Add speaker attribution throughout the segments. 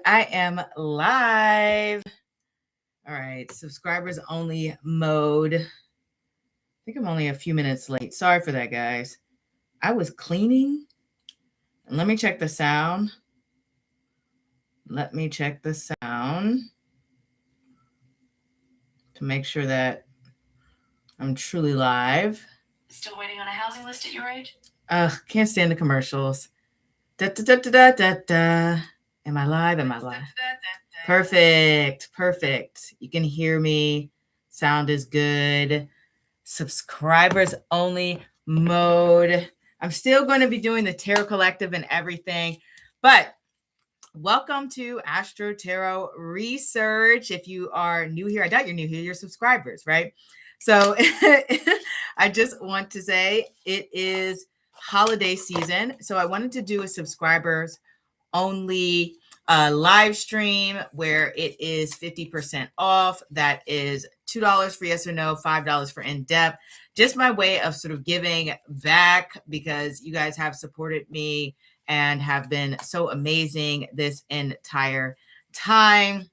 Speaker 1: I am live. All right, subscribers only mode. I think I'm only a few minutes late. Sorry for that, guys. I was cleaning. Let me check the sound. Let me check the sound to make sure that I'm truly live.
Speaker 2: Still waiting on a housing list at your age?
Speaker 1: Can't stand the commercials. Da, da, da, da, da, da. Am I live? Am I live? Perfect. Perfect. You can hear me. Sound is good. Subscribers only mode. I'm still going to be doing the Tarot Collective and everything, but welcome to AstroTarotResearch. If you are new here, I doubt you're new here, you're subscribers, right? So I just want to say it is holiday season. So I wanted to do a subscribers only live stream where it is 50% off. That is $2 for yes or no, $5 for in-depth. Just my way of sort of giving back because you guys have supported me and have been so amazing this entire time.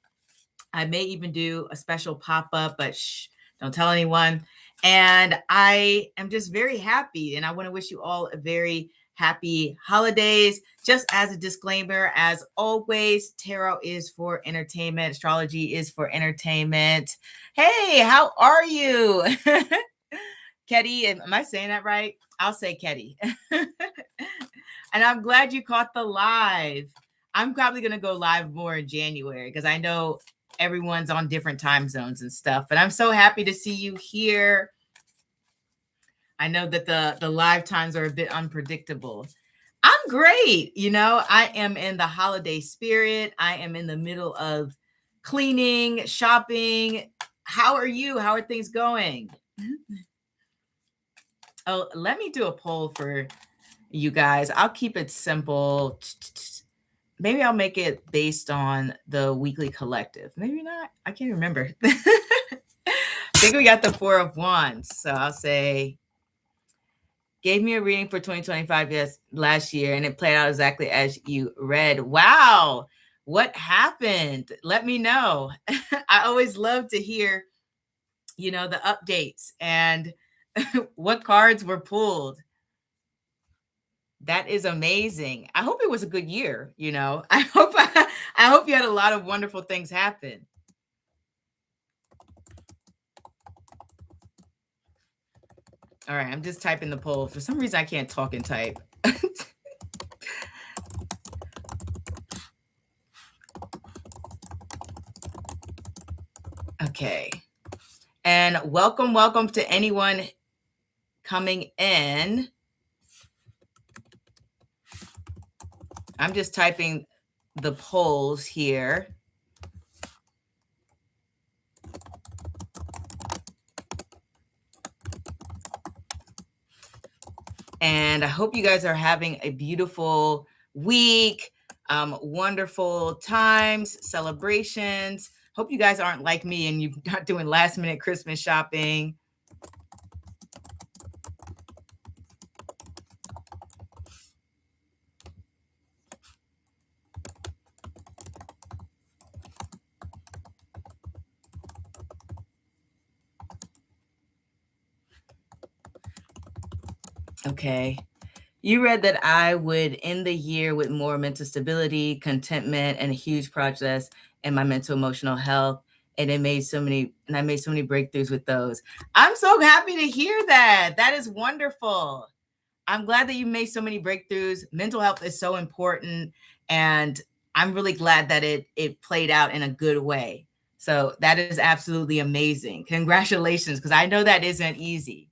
Speaker 1: I may even do a special pop-up, but shh, don't tell anyone. And I am just very happy, and I want to wish you all a very happy holidays. Just as a disclaimer, as always, tarot is for entertainment. Astrology is for entertainment. Hey, how are you? Ketty, am I saying that right? I'll say Ketty. And I'm glad you caught the live. I'm probably going to go live more in January because I know everyone's on different time zones and stuff. But I'm so happy to see you here. I know that the live times are a bit unpredictable. I'm great. You know, I am in the holiday spirit. I am in the middle of cleaning, shopping. How are you? How are things going? Oh, let me do a poll for you guys. I'll keep it simple. Maybe I'll make it based on the weekly collective. Maybe not. I can't remember. I think we got the 4 of Wands. So I'll say, gave me a reading for 2025 last year, and it played out exactly as you read. Wow. What happened? Let me know. I always love to hear, you know, the updates and what cards were pulled. That is amazing. I hope it was a good year. You know, I hope you had a lot of wonderful things happen. All right, I'm just typing the poll. For some reason, I can't talk and type. Okay. And welcome to anyone coming in. I'm just typing the polls here. And I hope you guys are having a beautiful week, wonderful times, celebrations. Hope you guys aren't like me and you're not doing last minute Christmas shopping. Okay. You read that I would end the year with more mental stability, contentment, and a huge progress in my mental emotional health. And I made so many breakthroughs with those. I'm so happy to hear that. That is wonderful. I'm glad that you made so many breakthroughs. Mental health is so important. And I'm really glad that it played out in a good way. So that is absolutely amazing. Congratulations, because I know that isn't easy.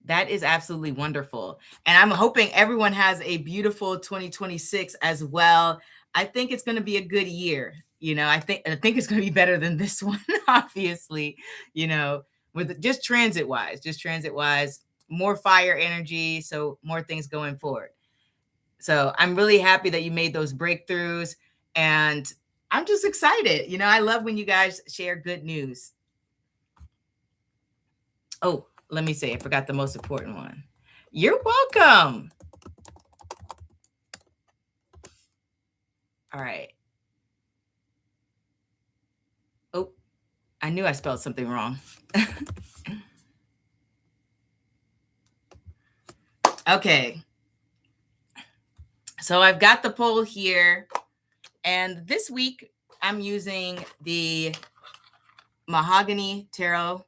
Speaker 1: That is absolutely wonderful. And I'm hoping everyone has a beautiful 2026 as well. I think it's going to be a good year. You know, I think it's going to be better than this one, obviously, you know, with just transit wise, more fire energy. So more things going forward. So I'm really happy that you made those breakthroughs, and I'm just excited. You know, I love when you guys share good news. Oh, let me say, I forgot the most important one. You're welcome. All right. Oh, I knew I spelled something wrong. Okay. So I've got the poll here. And this week, I'm using the Mahogany Tarot.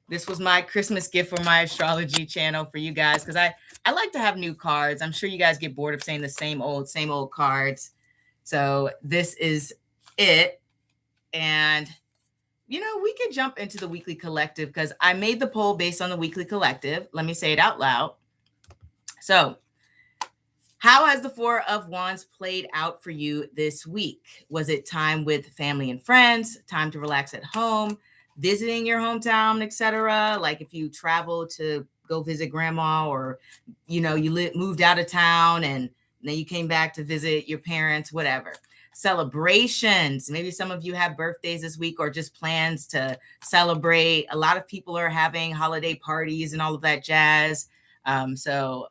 Speaker 1: This was my Christmas gift for my astrology channel for you guys, because I like to have new cards. I'm sure you guys get bored of saying the same old cards. So this is it. And, we could jump into the weekly collective because I made the poll based on the weekly collective. Let me say it out loud. So, how has the Four of Wands played out for you this week? Was it time with family and friends, time to relax at home, visiting your hometown, etc.? Like if you travel to go visit grandma, or you moved out of town and then you came back to visit your parents, whatever. Celebrations. Maybe some of you have birthdays this week or just plans to celebrate. A lot of people are having holiday parties and all of that jazz. So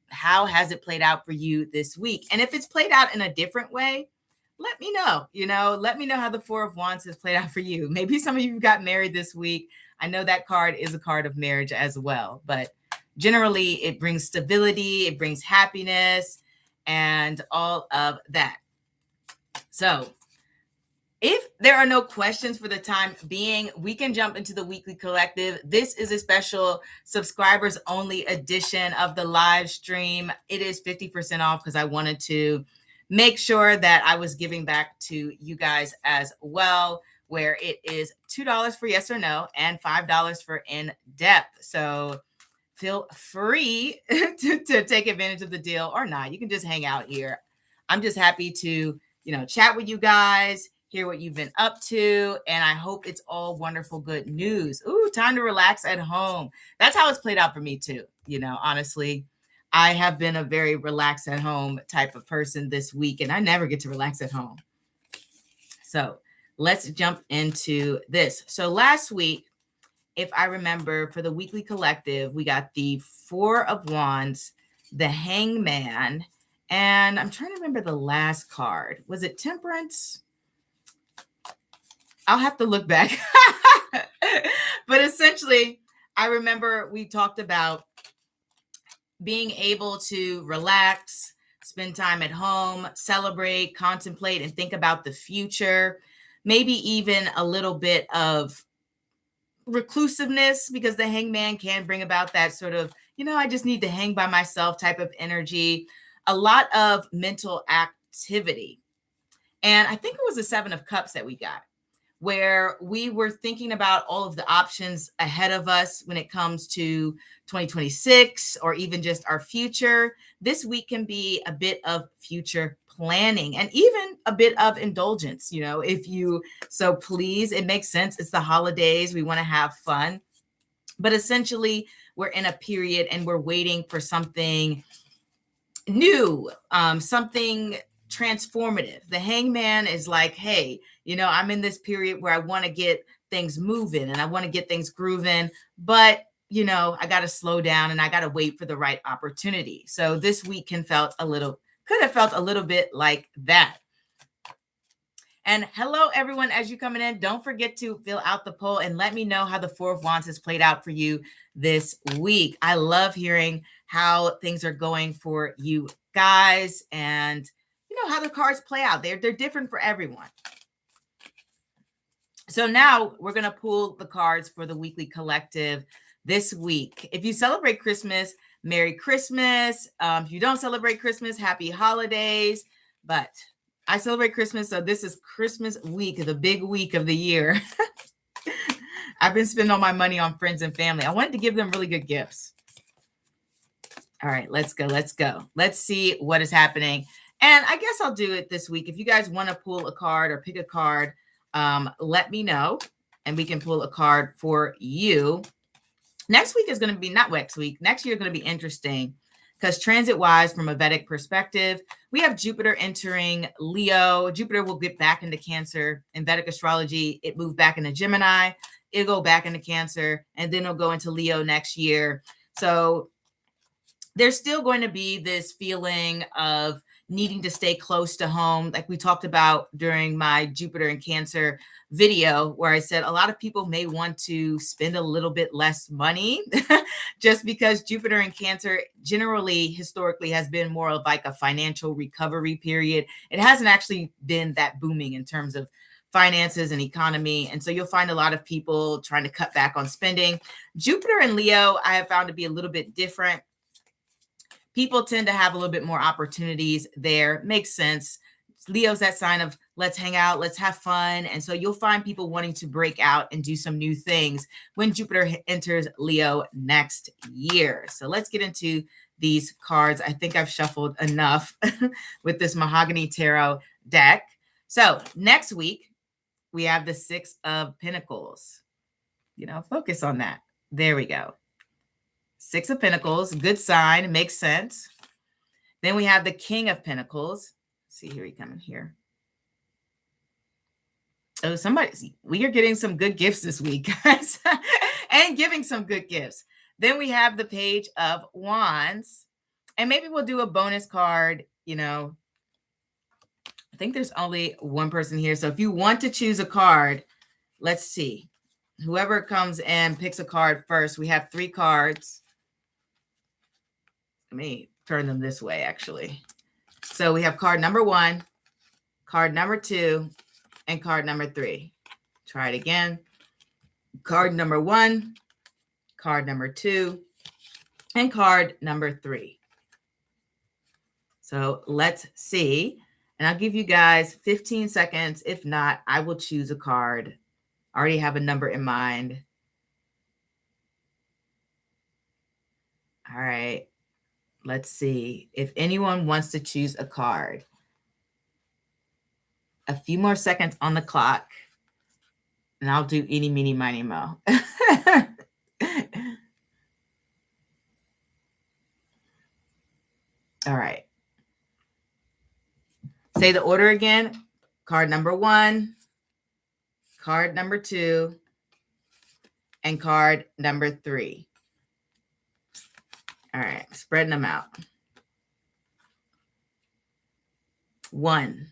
Speaker 1: how has it played out for you this week? And if it's played out in a different way, let me know. Let me know how the Four of Wands has played out for you. Maybe some of you got married this week. I know that card is a card of marriage as well, but generally it brings stability, it brings happiness, and all of that. So if there are no questions for the time being, we can jump into the weekly collective. This is a special subscribers only edition of the live stream. It is 50% off because I wanted to make sure that I was giving back to you guys as well, where it is $2 for yes or no and $5 for in depth. So feel free to take advantage of the deal or not. You can just hang out here. I'm just happy to, chat with you guys, hear what you've been up to, and I hope it's all wonderful, good news. Ooh, time to relax at home. That's how it's played out for me too. Honestly, I have been a very relax at home type of person this week, and I never get to relax at home. So let's jump into this. So last week, if I remember, for the weekly collective, we got the Four of Wands, the Hangman, and I'm trying to remember the last card. Was it Temperance? I'll have to look back. But essentially, I remember we talked about being able to relax, spend time at home, celebrate, contemplate, and think about the future. Maybe even a little bit of reclusiveness, because the Hangman can bring about that sort of, I just need to hang by myself type of energy. A lot of mental activity. And I think it was the Seven of Cups that we got, where we were thinking about all of the options ahead of us when it comes to 2026 or even just our future. This week can be a bit of future planning and even a bit of indulgence, if you so please. It makes sense. It's the holidays. We want to have fun. But essentially, we're in a period and we're waiting for something new, something transformative. The Hangman is like, hey, I'm in this period where I want to get things moving and I want to get things grooving, but I got to slow down and I got to wait for the right opportunity. So this week could have felt a little bit like that. And hello, everyone, as you coming in, don't forget to fill out the poll and let me know how the Four of Wands has played out for you this week. I love hearing how things are going for you guys and, how the cards play out. They're different for everyone. So now we're going to pull the cards for the weekly collective this week. If you celebrate Christmas, Merry Christmas. If you don't celebrate Christmas, Happy Holidays. But I celebrate Christmas, so this is Christmas week, the big week of the year. I've been spending all my money on friends and family. I wanted to give them really good gifts. All right, let's go. Let's see what is happening. And I guess I'll do it this week. If you guys want to pull a card or pick a card, let me know, and we can pull a card for you. Next week is going to be, not next week, next year is going to be interesting because transit-wise, from a Vedic perspective, we have Jupiter entering Leo. Jupiter will get back into Cancer. In Vedic astrology, it moved back into Gemini. It'll go back into Cancer, and then it'll go into Leo next year. So there's still going to be this feeling of, needing to stay close to home, like we talked about during my Jupiter and Cancer video, where I said a lot of people may want to spend a little bit less money just because Jupiter and Cancer generally historically has been more of like a financial recovery period. It hasn't actually been that booming in terms of finances and economy. And so you'll find a lot of people trying to cut back on spending. Jupiter and Leo, I have found to be a little bit different. People tend to have a little bit more opportunities there. Makes sense. Leo's that sign of let's hang out, let's have fun. And so you'll find people wanting to break out and do some new things when Jupiter enters Leo next year. So let's get into these cards. I think I've shuffled enough with this Mahogany Tarot deck. So next week, we have the Six of Pentacles. Focus on that. There we go. Six of Pentacles, good sign, makes sense. Then we have the King of Pentacles. Let's see, here we come in here. Oh, we are getting some good gifts this week, guys, and giving some good gifts. Then we have the Page of Wands, and maybe we'll do a bonus card. I think there's only one person here. So if you want to choose a card, let's see. Whoever comes and picks a card first, we have 3 cards. Let me turn them this way, actually. So we have card number 1, card number 2, and card number 3. Try it again. Card number 1, card number 2, and card number 3. So let's see. And I'll give you guys 15 seconds. If not, I will choose a card. I already have a number in mind. All right. Let's see if anyone wants to choose a card. A few more seconds on the clock, and I'll do eeny, meeny, miny, mo. All right. Say the order again. Card number 1, card number 2, and card number 3. All right, spreading them out. 1.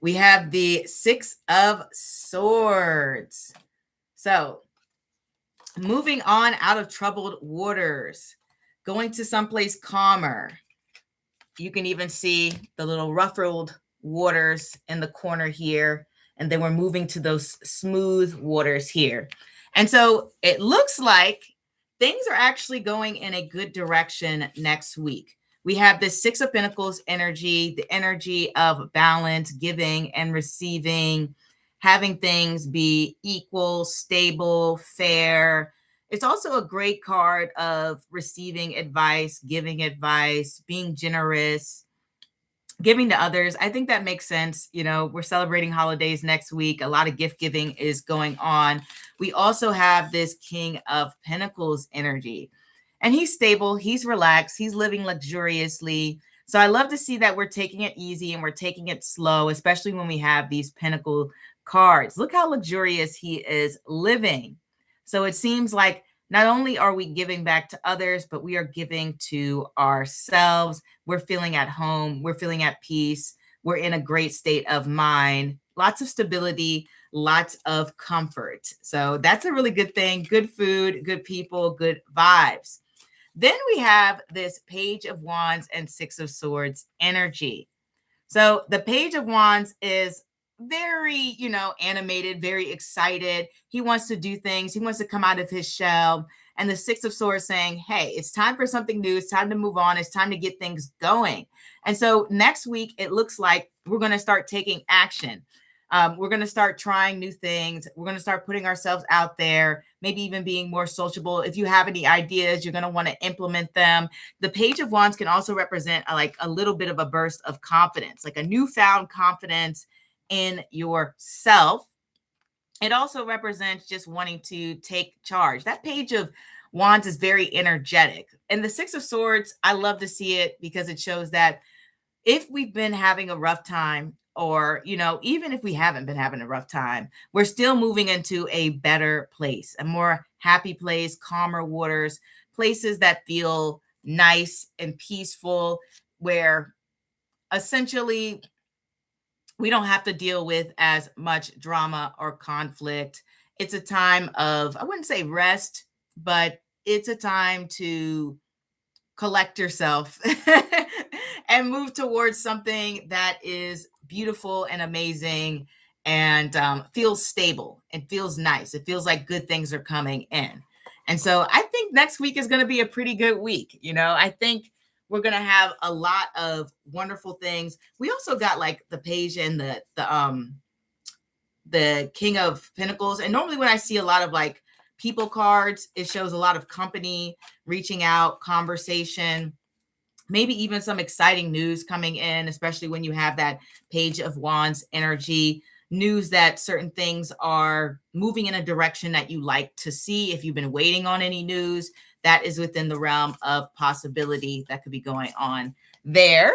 Speaker 1: We have the Six of Swords. So moving on out of troubled waters, going to someplace calmer. You can even see the little ruffled waters in the corner here. And then we're moving to those smooth waters here. And so it looks like things are actually going in a good direction next week. We have the Six of Pentacles energy, the energy of balance, giving and receiving, having things be equal, stable, fair. It's also a great card of receiving advice, being generous, giving to others. I think that makes sense. We're celebrating holidays next week. A lot of gift giving is going on. We also have this King of Pentacles energy. And he's stable, he's relaxed, he's living luxuriously. So I love to see that we're taking it easy and we're taking it slow, especially when we have these Pentacle cards. Look how luxurious he is living. So it seems like not only are we giving back to others, but we are giving to ourselves. We're feeling at home. We're feeling at peace. We're in a great state of mind. Lots of stability, lots of comfort. So that's a really good thing. Good food, good people, good vibes. Then we have this Page of Wands and Six of Swords energy. So the Page of Wands is very, animated, very excited. He wants to do things. He wants to come out of his shell. And the Six of Swords saying, hey, it's time for something new. It's time to move on. It's time to get things going. And so next week, it looks like we're going to start taking action. We're going to start trying new things. We're going to start putting ourselves out there, maybe even being more sociable. If you have any ideas, you're going to want to implement them. The Page of Wands can also represent a little bit of a burst of confidence, like a newfound confidence in yourself. It also represents just wanting to take charge. That Page of Wands is very energetic. And the Six of Swords, I love to see it because it shows that if we've been having a rough time, or, even if we haven't been having a rough time, we're still moving into a better place, a more happy place, calmer waters, places that feel nice and peaceful, where essentially, we don't have to deal with as much drama or conflict. It's a time of, I wouldn't say rest, but it's a time to collect yourself and move towards something that is beautiful and amazing and feels stable and feels nice. It feels like good things are coming in. And so I think next week is going to be a pretty good week. I think we're going to have a lot of wonderful things. We also got like the page and the King of Pentacles. And normally when I see a lot of like people cards, it shows a lot of company reaching out, conversation, maybe even some exciting news coming in, especially when you have that Page of Wands energy, news that certain things are moving in a direction that you like to see. If you've been waiting on any news, that is within the realm of possibility that could be going on there.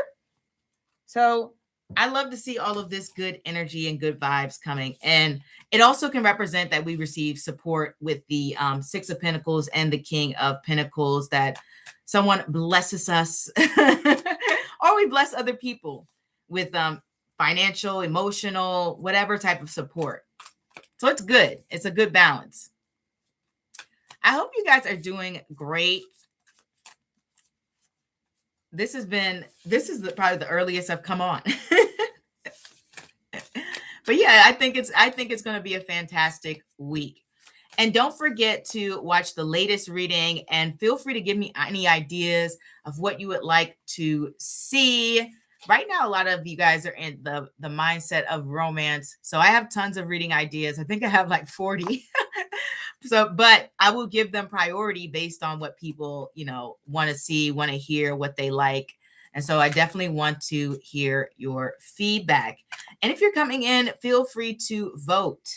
Speaker 1: So I love to see all of this good energy and good vibes coming. And it also can represent that we receive support with the Six of Pentacles and the King of Pentacles, that someone blesses us or we bless other people with financial, emotional, whatever type of support. So it's good. It's a good balance. I hope you guys are doing great. This is probably the earliest I've come on. But yeah, I think it's going to be a fantastic week. And don't forget to watch the latest reading, and feel free to give me any ideas of what you would like to see. Right now, a lot of you guys are in the mindset of romance. So I have tons of reading ideas. I think I have like 40. But I will give them priority based on what people, want to see, want to hear, what they like. And so I definitely want to hear your feedback. And if you're coming in, feel free to vote.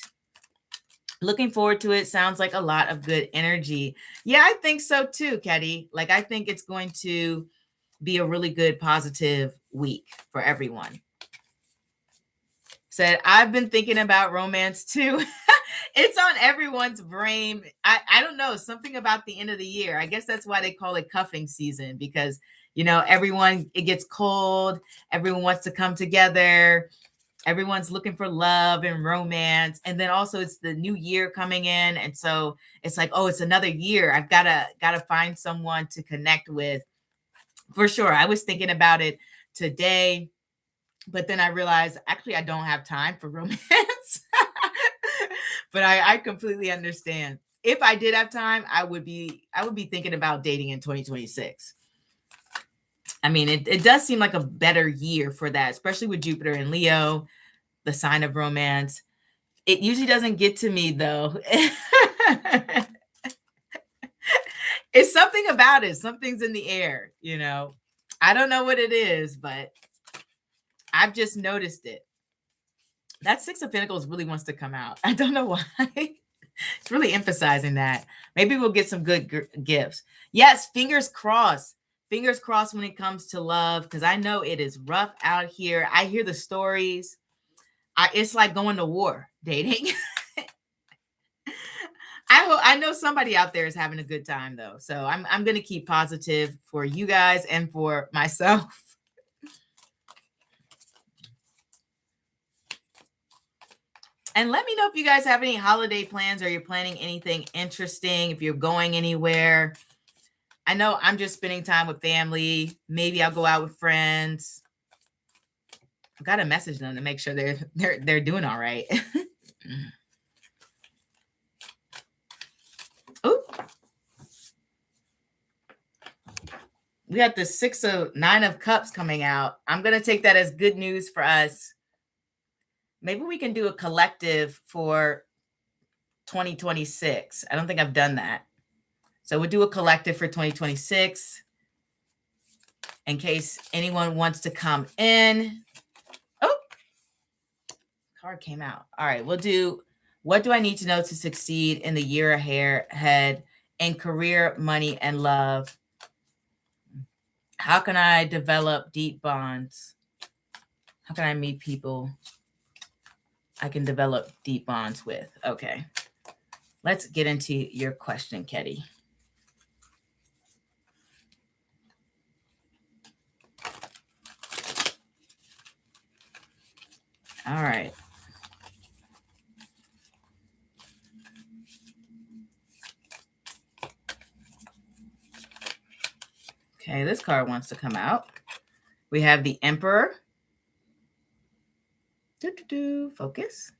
Speaker 1: Looking forward to it. Sounds like a lot of good energy. Yeah, I think so too, Ketty. Like, I think it's going to be a really good, positive week for everyone. Said, I've been thinking about romance too. It's on everyone's brain. I don't know, something about the end of the year. I guess that's why they call it cuffing season, because, everyone, it gets cold. Everyone wants to come together. Everyone's looking for love and romance. And then also it's the new year coming in. And so it's like, oh, it's another year. I've gotta find someone to connect with. For sure. I was thinking about it today, but then I realized actually I don't have time for romance. But I completely understand. If I did have time, I would be thinking about dating in 2026. I mean, it does seem like a better year for that, especially with Jupiter and Leo, the sign of romance. It usually doesn't get to me though. It's something about it. Something's in the air, I don't know what it is, but I've just noticed it. That Six of Pentacles really wants to come out. I don't know why. It's really emphasizing that. Maybe we'll get some good gifts. Yes, fingers crossed. Fingers crossed when it comes to love, because I know it is rough out here. I hear the stories. It's like going to war, dating. I know somebody out there is having a good time though. So I'm going to keep positive for you guys and for myself. And let me know if you guys have any holiday plans, or you're planning anything interesting, if you're going anywhere. I know I'm just spending time with family. Maybe I'll go out with friends. I've got to message them to make sure they're doing all right. Oh, we got the 9 of Cups coming out. I'm going to take that as good news for us. Maybe we can do a collective for 2026. I don't think I've done that. So we'll do a collective for 2026 in case anyone wants to come in. Oh, card came out. All right, we'll do, what do I need to know to succeed in the year ahead in career, money, and love? How can I develop deep bonds? How can I meet people I can develop deep bonds with? Okay. Let's get into your question, Ketty. All right. Okay, this card wants to come out. We have the Emperor. Focus.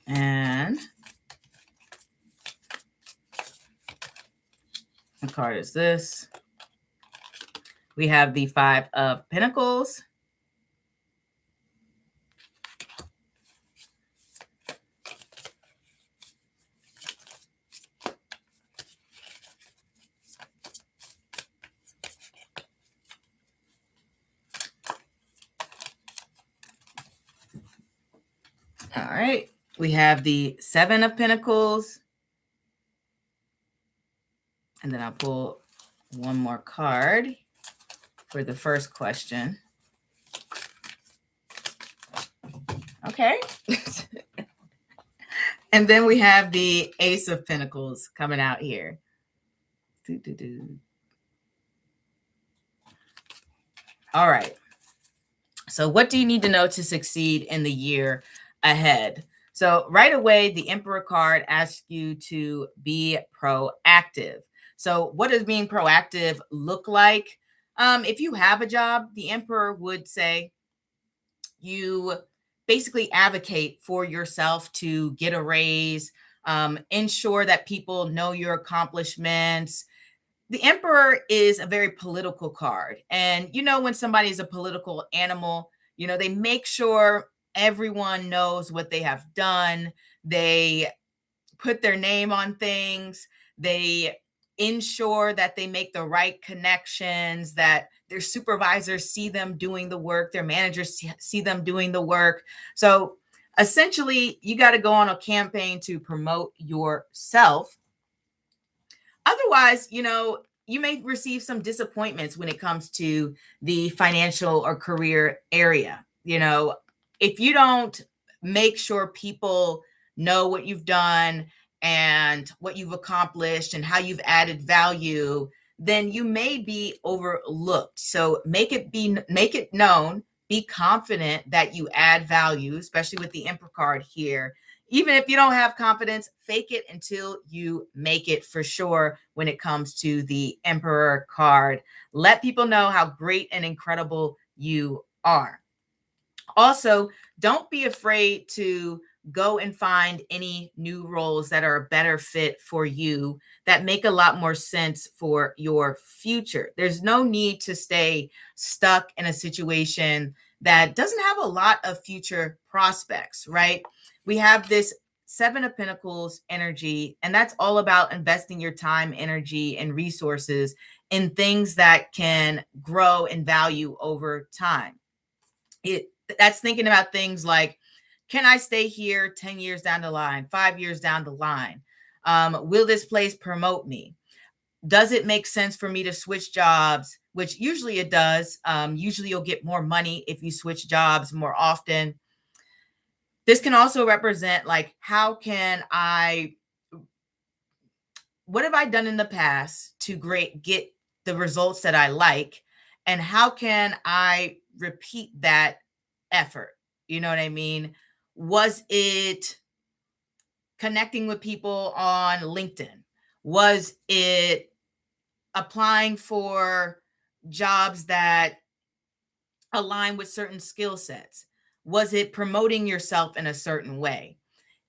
Speaker 1: And the card is this. We have the Five of Pentacles. All right. We have the Seven of Pentacles. And then I'll pull one more card for the first question. Okay. And then we have the Ace of Pentacles coming out here. All right. So what do you need to know to succeed in the year ahead? So right away, the Emperor card asks you to be proactive. So what does being proactive look like? If you have a job, the Emperor would say you basically advocate for yourself to get a raise, ensure that people know your accomplishments. The Emperor is a very political card. And you know, when somebody is a political animal, you know, they make sure everyone knows what they have done. They put their name on things. They ensure that they make the right connections, that their supervisors see them doing the work, their managers see them doing the work. So essentially, you got to go on a campaign to promote yourself. Otherwise, you know, you may receive some disappointments when it comes to the financial or career area. You know, if you don't make sure people know what you've done and what you've accomplished and how you've added value, then you may be overlooked. So make it known, be confident that you add value, especially with the Emperor card here. Even if you don't have confidence, fake it until you make it for sure when it comes to the Emperor card. Let people know how great and incredible you are. Also, don't be afraid to go and find any new roles that are a better fit for you, that make a lot more sense for your future. There's no need to stay stuck in a situation that doesn't have a lot of future prospects, right? We have this Seven of Pentacles energy, and that's all about investing your time, energy, and resources in things that can grow in value over time. That's thinking about things like, can I stay here 10 years down the line, 5 years down the line? Will this place promote me? Does it make sense for me to switch jobs? Which usually it does. Usually you'll get more money if you switch jobs more often. This can also represent like, what have I done in the past to get the results that I like? And how can I repeat that effort? You know what I mean? Was it connecting with people on LinkedIn? Was it applying for jobs that align with certain skill sets? Was it promoting yourself in a certain way?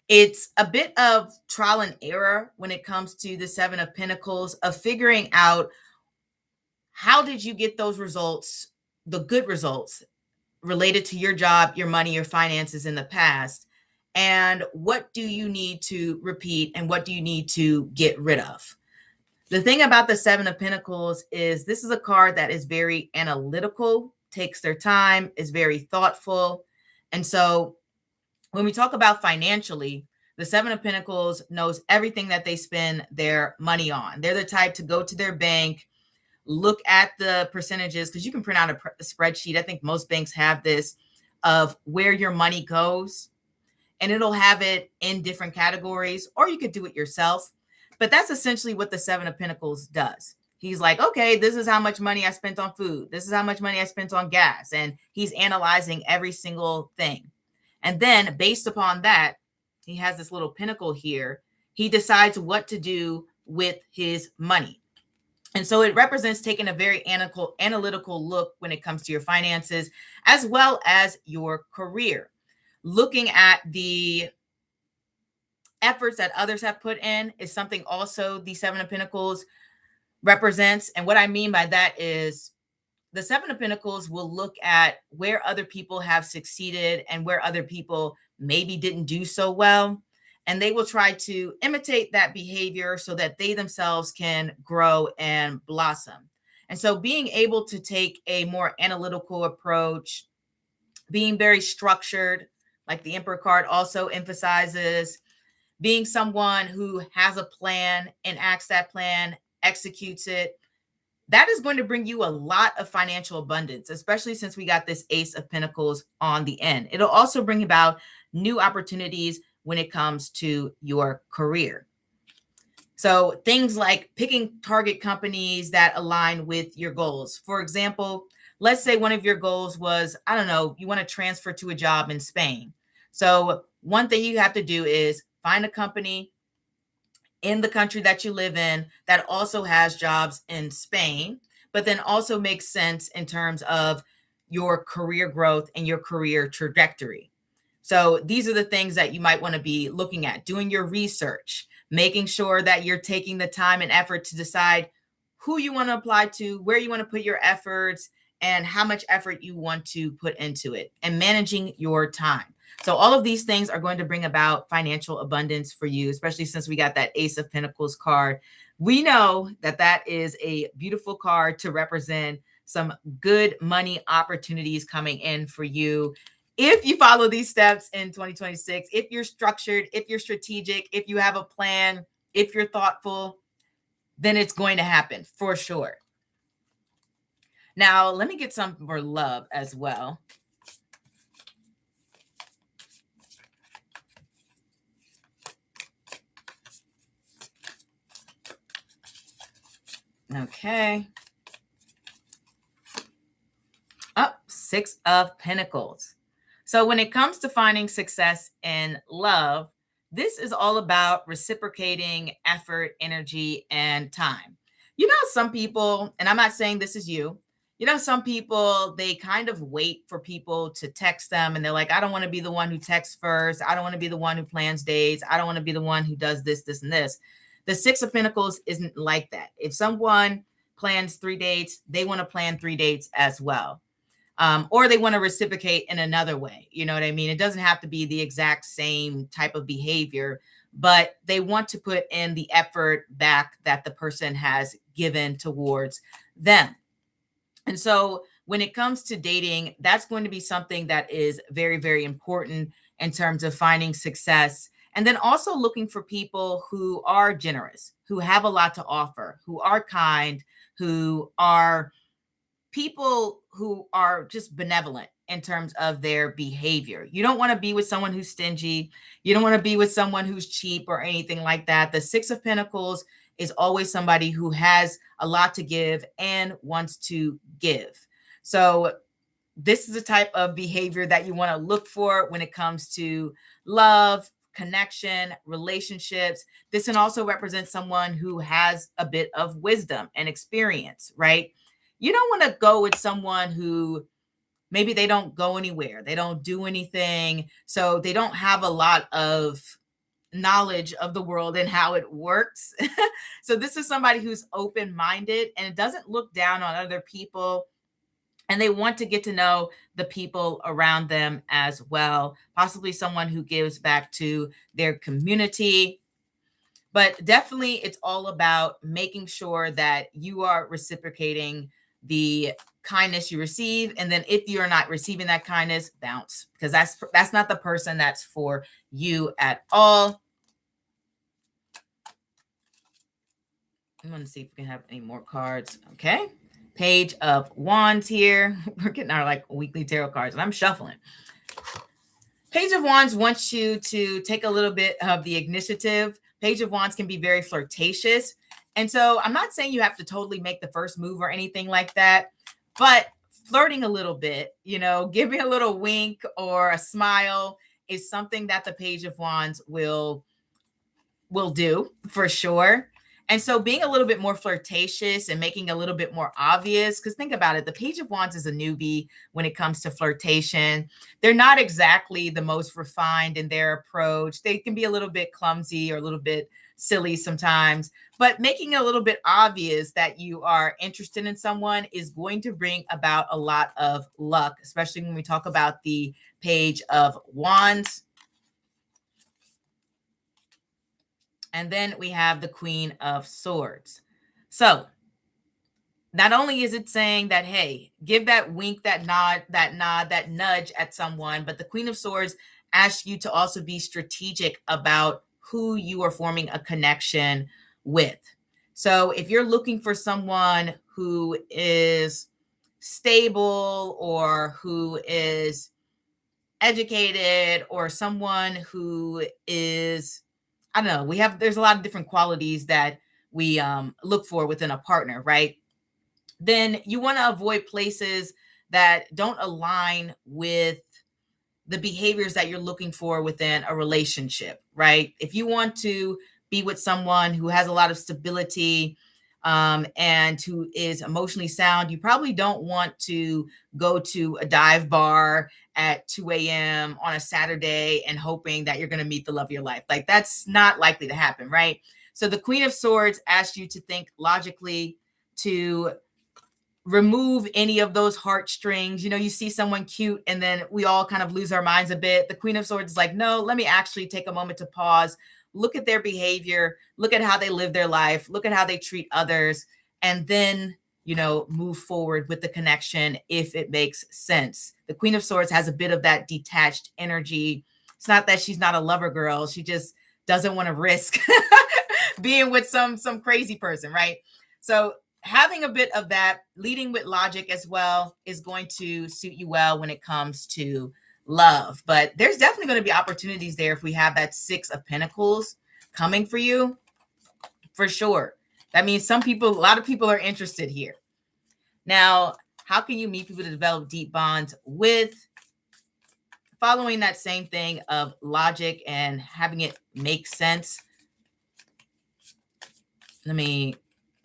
Speaker 1: It's a bit of trial and error when it comes to the Seven of Pentacles, of figuring out, how did you get those results, the good results related to your job, your money, your finances in the past? And what do you need to repeat, and what do you need to get rid of? The thing about the Seven of Pentacles is this is a card that is very analytical, takes their time, is very thoughtful. And so when we talk about financially, the Seven of Pentacles knows everything that they spend their money on. They're the type to go to their bank, look at the percentages, because you can print out a spreadsheet. I think most banks have this, of where your money goes, and it'll have it in different categories, or you could do it yourself. But that's essentially what the Seven of Pentacles does. He's like, okay, this is how much money I spent on food. This is how much money I spent on gas. And he's analyzing every single thing. And then based upon that, he has this little pentacle here. He decides what to do with his money. And so it represents taking a very analytical look when it comes to your finances, as well as your career. Looking at the efforts that others have put in is something also the Seven of Pentacles represents. And what I mean by that is the Seven of Pentacles will look at where other people have succeeded and where other people maybe didn't do so well. And they will try to imitate that behavior so that they themselves can grow and blossom. And so being able to take a more analytical approach, being very structured, like the Emperor card also emphasizes, being someone who has a plan, enacts that plan, executes it, that is going to bring you a lot of financial abundance, especially since we got this Ace of Pentacles on the end. It'll also bring about new opportunities when it comes to your career. So things like picking target companies that align with your goals. For example, let's say one of your goals was, I don't know, you want to transfer to a job in Spain. So one thing you have to do is find a company in the country that you live in that also has jobs in Spain, but then also makes sense in terms of your career growth and your career trajectory. So these are the things that you might want to be looking at, doing your research, making sure that you're taking the time and effort to decide who you want to apply to, where you want to put your efforts, and how much effort you want to put into it, and managing your time. So all of these things are going to bring about financial abundance for you, especially since we got that Ace of Pentacles card. We know that that is a beautiful card to represent some good money opportunities coming in for you. If you follow these steps in 2026, if you're structured, if you're strategic, if you have a plan, if you're thoughtful, then it's going to happen for sure. Now, let me get some more love as well. Okay. Up, Six of Pentacles. So when it comes to finding success in love, this is all about reciprocating effort, energy, and time. You know, some people, and I'm not saying this is you, you know, some people, they kind of wait for people to text them and they're like, I don't want to be the one who texts first. I don't want to be the one who plans dates. I don't want to be the one who does this, this, and this. The Six of Pentacles isn't like that. If someone plans 3 dates, they want to plan 3 dates as well. Or they want to reciprocate in another way. You know what I mean? It doesn't have to be the exact same type of behavior, but they want to put in the effort back that the person has given towards them. And so when it comes to dating, that's going to be something that is very, very important in terms of finding success. And then also looking for people who are generous, who have a lot to offer, who are kind, who are people who are just benevolent in terms of their behavior. You don't want to be with someone who's stingy. You don't want to be with someone who's cheap or anything like that. The Six of Pentacles is always somebody who has a lot to give and wants to give. So this is the type of behavior that you want to look for when it comes to love, connection, relationships. This can also represent someone who has a bit of wisdom and experience, right? You don't want to go with someone who maybe they don't go anywhere. They don't do anything. So they don't have a lot of knowledge of the world and how it works. So this is somebody who's open-minded and it doesn't look down on other people. And they want to get to know the people around them as well. Possibly someone who gives back to their community. But definitely it's all about making sure that you are reciprocating the kindness you receive. And then if you're not receiving that kindness, bounce, because that's not the person that's for you at all. I'm going to see if we can have any more cards. Okay. Page of Wands here. We're getting our like weekly tarot cards and I'm shuffling. Page of Wands wants you to take a little bit of the initiative, Page of Wands can be very flirtatious. And so I'm not saying you have to totally make the first move or anything like that, but flirting a little bit, giving a little wink or a smile is something that the Page of Wands will do for sure. And so being a little bit more flirtatious and making a little bit more obvious, because think about it, the Page of Wands is a newbie when it comes to flirtation. They're not exactly the most refined in their approach. They can be a little bit clumsy or a little bit silly sometimes, but making it a little bit obvious that you are interested in someone is going to bring about a lot of luck, especially when we talk about the Page of Wands. And then we have the Queen of Swords. So not only is it saying that, hey, give that wink, that nod, that nudge at someone, but the Queen of Swords asks you to also be strategic about who you are forming a connection with. So if you're looking for someone who is stable or who is educated or someone who is, I don't know, there's a lot of different qualities that we look for within a partner, right? Then you want to avoid places that don't align with the behaviors that you're looking for within a relationship, right? If you want to be with someone who has a lot of stability and who is emotionally sound, you probably don't want to go to a dive bar at 2 a.m. on a Saturday and hoping that you're going to meet the love of your life. Like, that's not likely to happen, right? So the Queen of Swords asks you to think logically, to remove any of those heartstrings. You see someone cute and then we all kind of lose our minds a bit. The Queen of Swords is like, no, let me actually take a moment to pause, look at their behavior, look at how they live their life, look at how they treat others, and then, move forward with the connection if it makes sense. The Queen of Swords has a bit of that detached energy. It's not that she's not a lover girl. She just doesn't want to risk being with some crazy person, right? So having a bit of that, leading with logic as well, is going to suit you well when it comes to love. But there's definitely going to be opportunities there if we have that Six of Pentacles coming for you, for sure. That means a lot of people are interested here. Now, how can you meet people to develop deep bonds with? Following that same thing of logic and having it make sense. Let me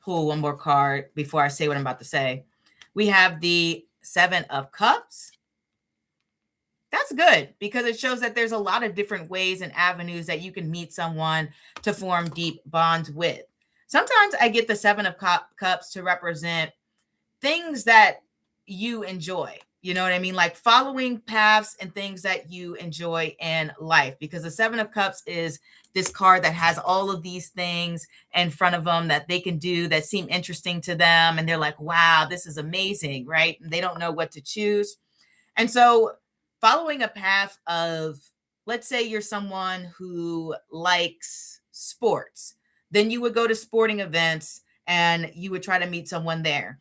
Speaker 1: pull one more card before I say what I'm about to say. We have the Seven of Cups. That's good because it shows that there's a lot of different ways and avenues that you can meet someone to form deep bonds with. Sometimes I get the Seven of Cups to represent things that you enjoy. You know what I mean? Like following paths and things that you enjoy in life, because the Seven of Cups is this card that has all of these things in front of them that they can do that seem interesting to them. And they're like, wow, this is amazing, right? And they don't know what to choose. And so following a path of, let's say you're someone who likes sports, then you would go to sporting events and you would try to meet someone there.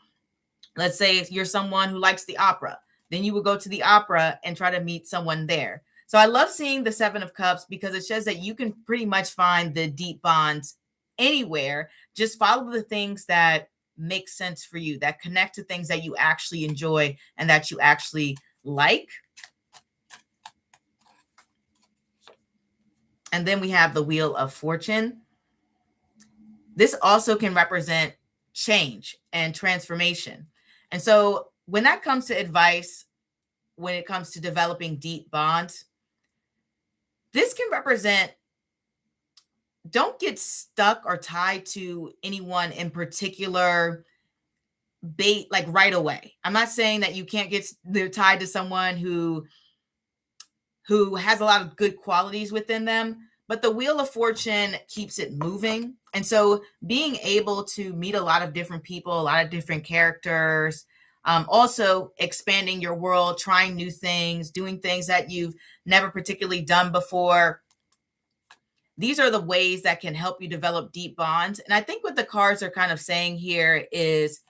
Speaker 1: Let's say you're someone who likes the opera, then you would go to the opera and try to meet someone there. So I love seeing the Seven of Cups because it shows that you can pretty much find the deep bonds anywhere. Just follow the things that make sense for you, that connect to things that you actually enjoy and that you actually like. And then we have the Wheel of Fortune. This also can represent change and transformation. And so when that comes to advice, when it comes to developing deep bonds, this can represent, don't get stuck or tied to anyone in particular like right away. I'm not saying that you can't get tied to someone who has a lot of good qualities within them, but the Wheel of Fortune keeps it moving. And so being able to meet a lot of different people, a lot of different characters, also expanding your world, trying new things, doing things that you've never particularly done before. These are the ways that can help you develop deep bonds. And I think what the cards are kind of saying here is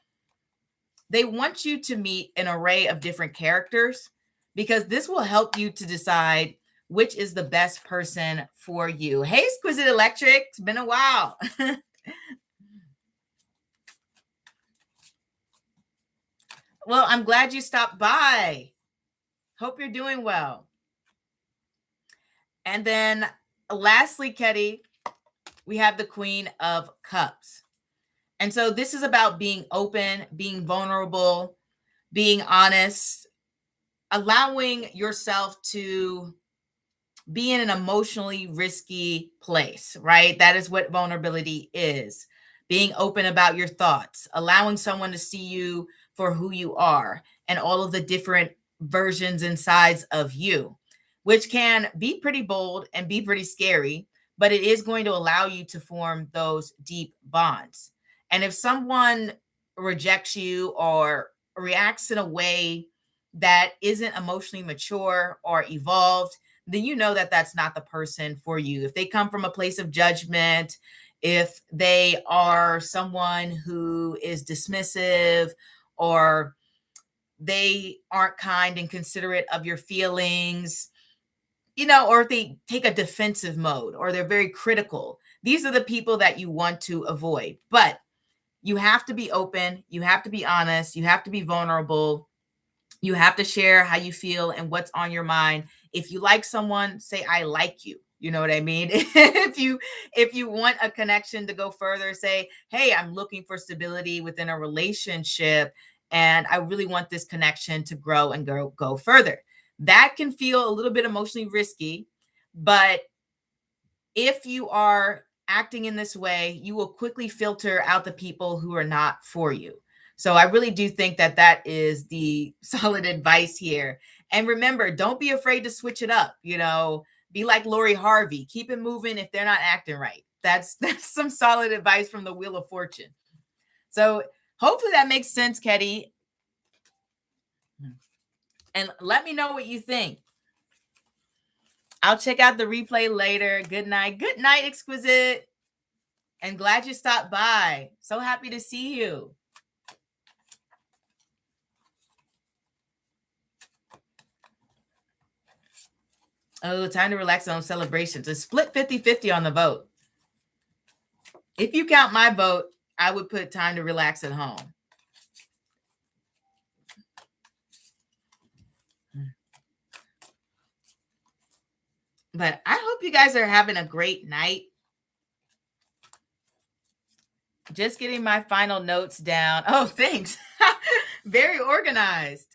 Speaker 1: they want you to meet an array of different characters, because this will help you to decide which is the best person for you. Hey, Exquisite Electric, it's been a while. Well, I'm glad you stopped by. Hope you're doing well. And then lastly, Ketty, we have the Queen of Cups. And so this is about being open, being vulnerable, being honest, allowing yourself to be in an emotionally risky place, right? That is what vulnerability is. Being open about your thoughts, allowing someone to see you for who you are and all of the different versions and sides of you, which can be pretty bold and be pretty scary, but it is going to allow you to form those deep bonds. And if someone rejects you or reacts in a way that isn't emotionally mature or evolved, then you know that that's not the person for you. If they come from a place of judgment, if they are someone who is dismissive, or they aren't kind and considerate of your feelings, or if they take a defensive mode or they're very critical, these are the people that you want to avoid. But you have to be open, you have to be honest, you have to be vulnerable. You have to share how you feel and what's on your mind. If you like someone, say, I like you. You know what I mean? If you want a connection to go further, say, hey, I'm looking for stability within a relationship, and I really want this connection to grow and go further. That can feel a little bit emotionally risky, but if you are acting in this way, you will quickly filter out the people who are not for you. So I really do think that that is the solid advice here. And remember, don't be afraid to switch it up. Be like Lori Harvey. Keep it moving if they're not acting right. That's some solid advice from the Wheel of Fortune. So hopefully that makes sense, Ketty. And let me know what you think. I'll check out the replay later. Good night. Good night, Exquisite. And glad you stopped by. So happy to see you. Oh, time to relax on celebrations. It's split 50-50 on the vote. If you count my vote, I would put time to relax at home. But I hope you guys are having a great night. Just getting my final notes down. Oh, thanks. Very organized.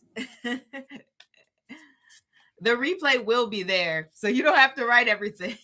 Speaker 1: The replay will be there, so you don't have to write everything.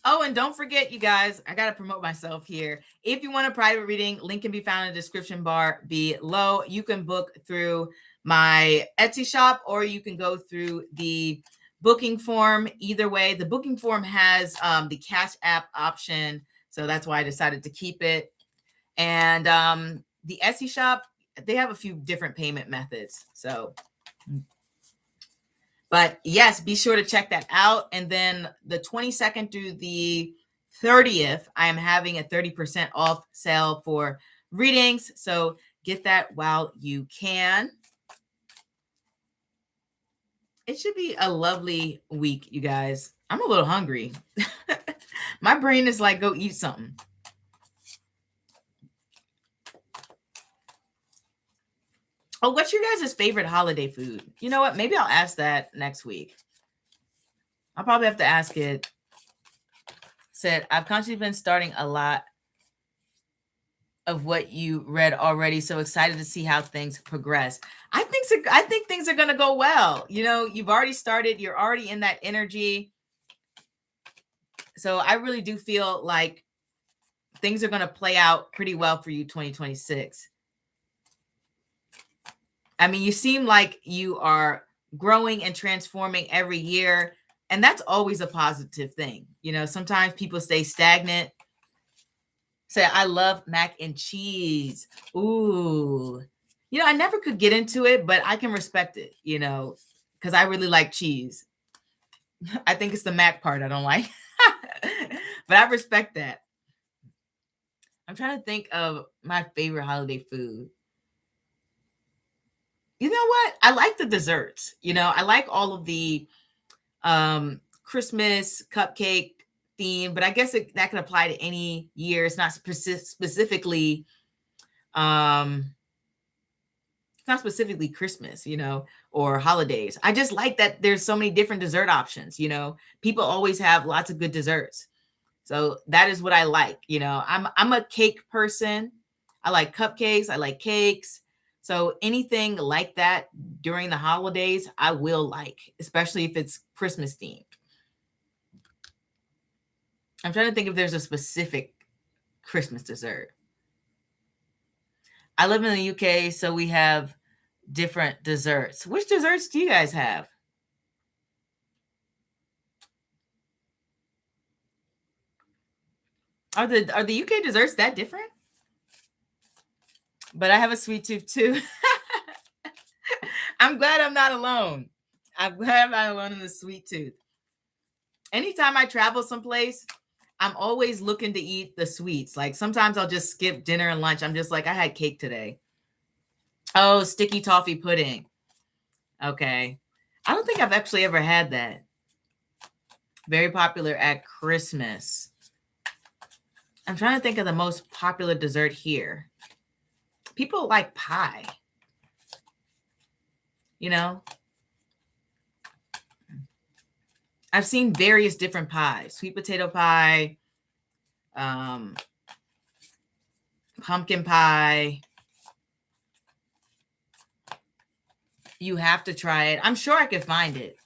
Speaker 1: Oh, and don't forget, you guys, I got to promote myself here. If you want a private reading, link can be found in the description bar below. You can book through my Etsy shop, or you can go through the booking form. Either way, the booking form has the CashApp option, so that's why I decided to keep it. And the Etsy shop, they have a few different payment methods. But yes, be sure to check that out. And then the 22nd through the 30th, I am having a 30% off sale for readings. So get that while you can. It should be a lovely week, you guys. I'm a little hungry. My brain is like, go eat something. Oh, what's your guys' favorite holiday food? You know what? Maybe I'll ask that next week. I'll probably have to ask it. Said, I've constantly been starting a lot of what you read already. So excited to see how things progress. I think things are going to go well. You've already started. You're already in that energy. So I really do feel like things are going to play out pretty well for you 2026. I mean, you seem like you are growing and transforming every year, and that's always a positive thing. Sometimes people stay stagnant. Say, I love mac and cheese. Ooh. I never could get into it, but I can respect it, because I really like cheese. I think it's the mac part I don't like. But I respect that. I'm trying to think of my favorite holiday food. You know what? I like the desserts. I like all of the Christmas cupcake theme, but I guess that could apply to any year. It's not specifically um it's not specifically Christmas, or holidays. I just like that there's so many different dessert options. People always have lots of good desserts. So that is what I like. I'm a cake person. I like cupcakes, I like cakes. So anything like that during the holidays, I will like, especially if it's Christmas themed. I'm trying to think if there's a specific Christmas dessert. I live in the UK, so we have different desserts. Which desserts do you guys have? Are the UK desserts that different? But I have a sweet tooth too. I'm glad I'm not alone. I'm glad I'm not alone in the sweet tooth. Anytime I travel someplace, I'm always looking to eat the sweets. Like sometimes I'll just skip dinner and lunch. I'm just like, I had cake today. Oh, sticky toffee pudding. Okay. I don't think I've actually ever had that. Very popular at Christmas. I'm trying to think of the most popular dessert here. People like pie. I've seen various different pies. Sweet potato pie, pumpkin pie. You have to try it. I'm sure I could find it.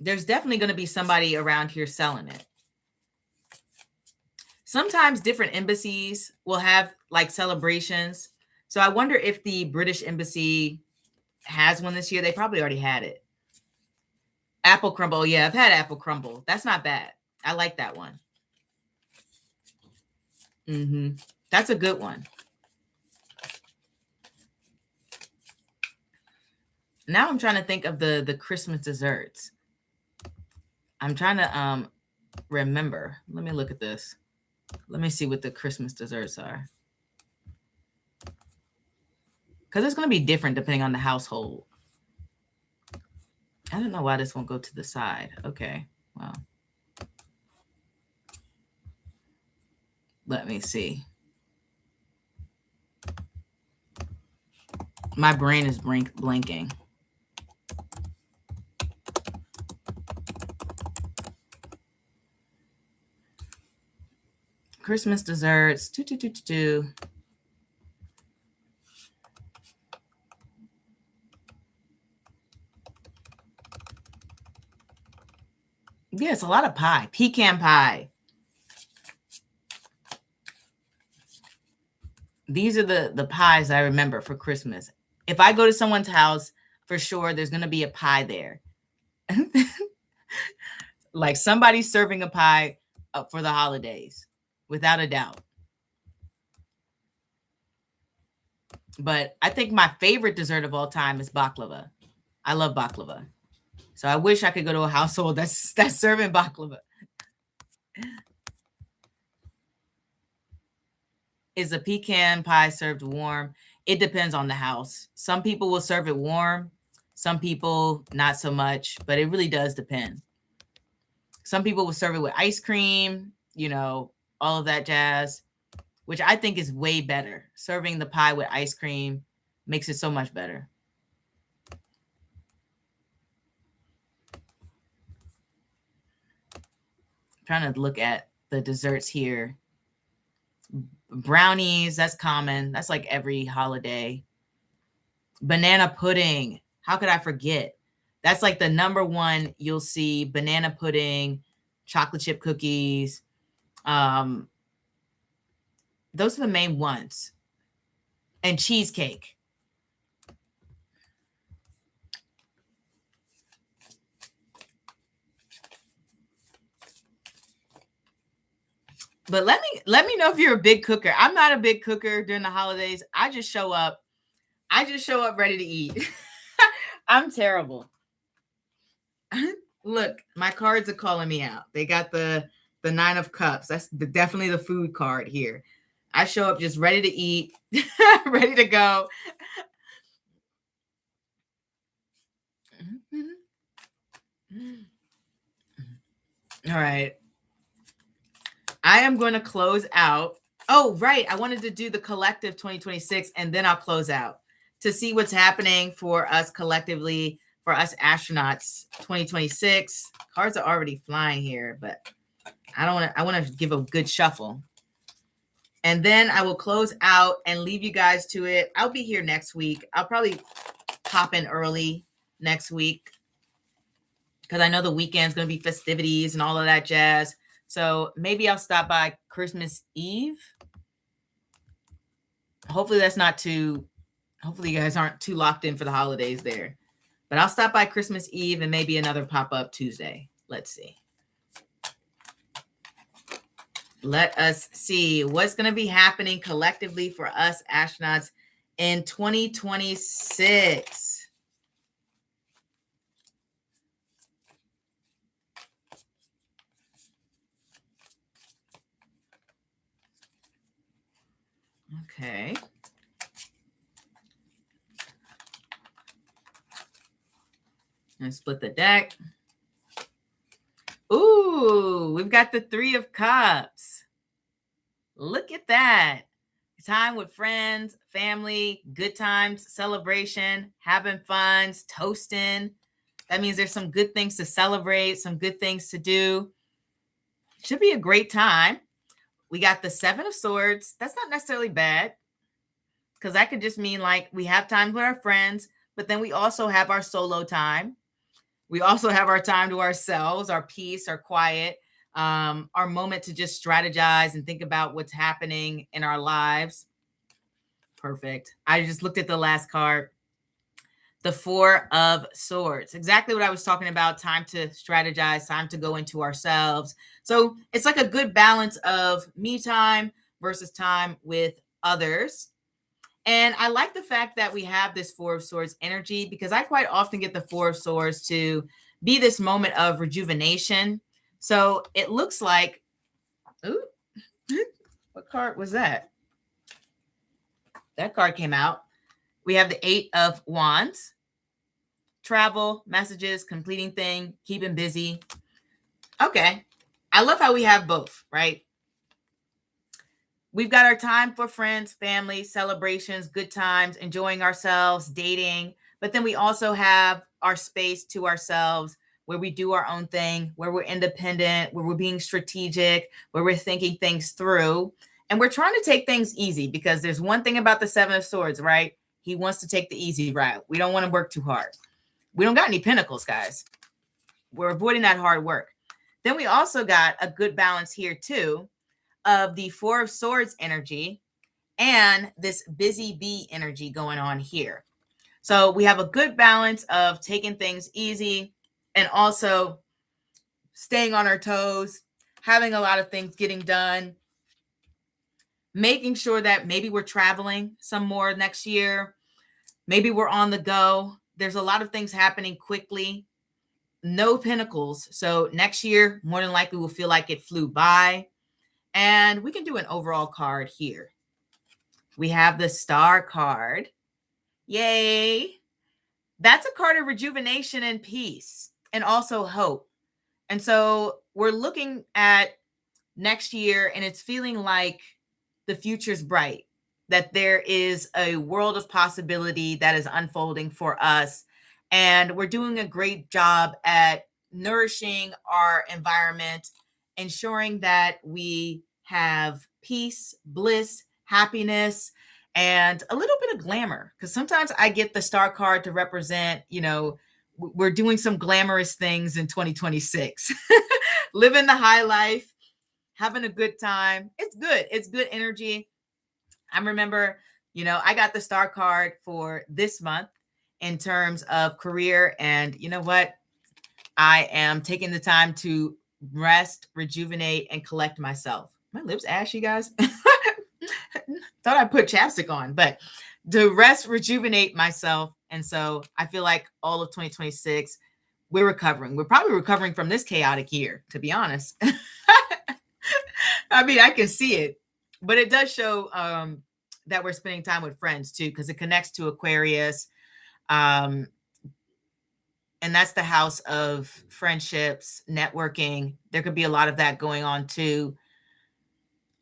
Speaker 1: There's definitely going to be somebody around here selling it. Sometimes different embassies will have like celebrations. So I wonder if the British embassy has one this year. They probably already had it. Apple crumble. Yeah, I've had apple crumble. That's not bad. I like that one. That's a good one. Now I'm trying to think of the Christmas desserts. I'm trying to remember. Let me look at this. Let me see what the Christmas desserts are. Because it's going to be different depending on the household. I don't know why this won't go to the side. Okay, well. Let me see. My brain is blinking. Christmas desserts. Yeah, it's a lot of pie. Pecan pie. These are the pies I remember for Christmas. If I go to someone's house, for sure, there's going to be a pie there. Like somebody's serving a pie for the holidays, without a doubt. But I think my favorite dessert of all time is baklava. I love baklava. So I wish I could go to a household that's serving baklava. Is a pecan pie served warm? It depends on the house. Some people will serve it warm. Some people not so much, but it really does depend. Some people will serve it with ice cream, all of that jazz, which I think is way better. Serving the pie with ice cream makes it so much better. I'm trying to look at the desserts here. Brownies, that's common. That's like every holiday. Banana pudding. How could I forget? That's like the number one you'll see. Banana pudding, chocolate chip cookies. Those are the main ones. And cheesecake. But let me know if you're a big cooker. I'm not a big cooker during the holidays. I just show up ready to eat. I'm terrible. Look, my cards are calling me out. They got the The 9 of Cups. That's definitely the food card here. I show up just ready to eat, ready to go. All right. I am going to close out. Oh, right. I wanted to do the collective 2026, and then I'll close out to see what's happening for us collectively, for us astronauts 2026. Cards are already flying here, but I want to give a good shuffle. And then I will close out and leave you guys to it. I'll be here next week. I'll probably pop in early next week because I know the weekend's going to be festivities and all of that jazz. So maybe I'll stop by Christmas Eve. Hopefully that's not too, hopefully you guys aren't too locked in for the holidays there. But I'll stop by Christmas Eve and maybe another pop-up Tuesday. Let's see. Let us see what's going to be happening collectively for us astronauts in 2026. Okay. And split the deck. Ooh, we've got the 3 of Cups. Look at that. Time with friends, family, good times, celebration, having fun, toasting. That means there's some good things to celebrate, some good things to do. Should be a great time. We got the 7 of Swords. That's not necessarily bad because that could just mean like we have time with our friends, but then we also have our solo time. We also have our time to ourselves, our peace, our quiet, our moment to just strategize and think about what's happening in our lives. Perfect. I just looked at the last card. The 4 of Swords. Exactly what I was talking about. Time to strategize, time to go into ourselves. So it's like a good balance of me time versus time with others. And I like the fact that we have this 4 of Swords energy because I quite often get the 4 of Swords to be this moment of rejuvenation. So it looks like, ooh, what card was that? That card came out. We have the 8 of Wands. Travel, messages, completing thing, keeping busy. Okay. I love how we have both, right? We've got our time for friends, family, celebrations, good times, enjoying ourselves, dating. But then we also have our space to ourselves where we do our own thing, where we're independent, where we're being strategic, where we're thinking things through. And we're trying to take things easy because there's one thing about the 7 of Swords, right? He wants to take the easy route. We don't want to work too hard. We don't got any pentacles, guys. We're avoiding that hard work. Then we also got a good balance here too of the 4 of Swords energy and this busy bee energy going on here. So we have a good balance of taking things easy and also staying on our toes, having a lot of things getting done, making sure that maybe we're traveling some more next year. Maybe we're on the go. There's a lot of things happening quickly. No pentacles. So next year, more than likely, we'll feel like it flew by. And we can do an overall card here. We have the Star card. Yay. That's a card of rejuvenation and peace and also hope. And so we're looking at next year and it's feeling like the future's bright, that there is a world of possibility that is unfolding for us. And we're doing a great job at nourishing our environment, ensuring that we have peace, bliss, happiness, and a little bit of glamour. Because sometimes I get the Star card to represent, you know, we're doing some glamorous things in 2026. Living the high life, having a good time. It's good. It's good energy. I remember, you know, I got the Star card for this month in terms of career. And you know what? I am taking the time to rest, rejuvenate, and collect myself. My lips ashy, guys. Thought I put chapstick on, but to rest, rejuvenate myself. And so I feel like all of 2026, we're recovering. We're probably recovering from this chaotic year, to be honest. I mean, I can see it, but it does show that we're spending time with friends too, because it connects to Aquarius. And that's the house of friendships, networking. There could be a lot of that going on too.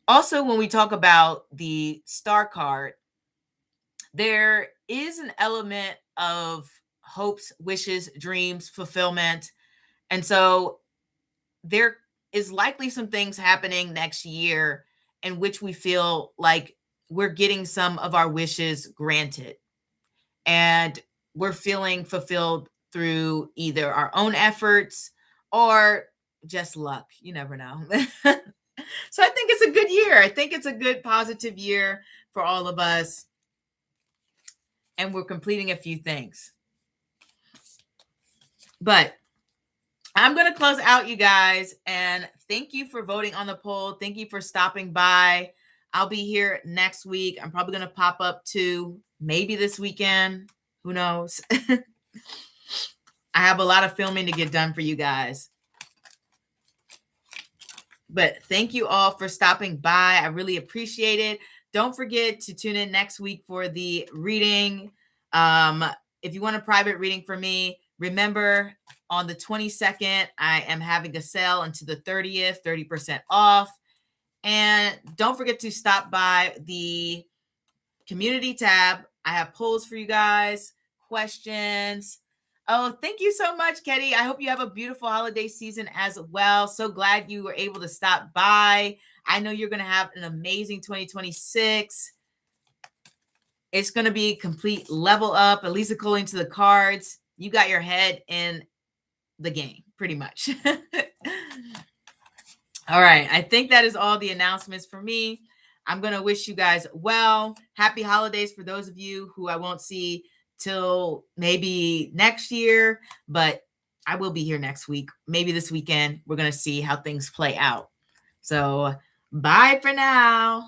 Speaker 1: Also, when we talk about the star card, there is an element of hopes, wishes, dreams, fulfillment. And so there is likely some things happening next year in which we feel like we're getting some of our wishes granted. And we're feeling fulfilled through either our own efforts or just luck. You never know. So I think it's a good year. I think it's a good positive year for all of us. And we're completing a few things. But I'm going to close out, you guys. And thank you for voting on the poll. Thank you for stopping by. I'll be here next week. I'm probably going to pop up too, maybe this weekend. Who knows? I have a lot of filming to get done for you guys. But thank you all for stopping by. I really appreciate it. Don't forget to tune in next week for the reading. If you want a private reading from me, remember on the 22nd, I am having a sale until the 30th, 30% off. And don't forget to stop by the community tab. I have polls for you guys, questions. Oh, thank you so much, Ketty. I hope you have a beautiful holiday season as well. So glad you were able to stop by. I know you're going to have an amazing 2026. It's going to be complete level up, at least according to the cards. You got your head in the game, pretty much. All right. I think that is all the announcements for me. I'm going to wish you guys well. Happy holidays for those of you who I won't see till maybe next year, but I will be here next week. Maybe this weekend. We're going to see how things play out. So bye for now.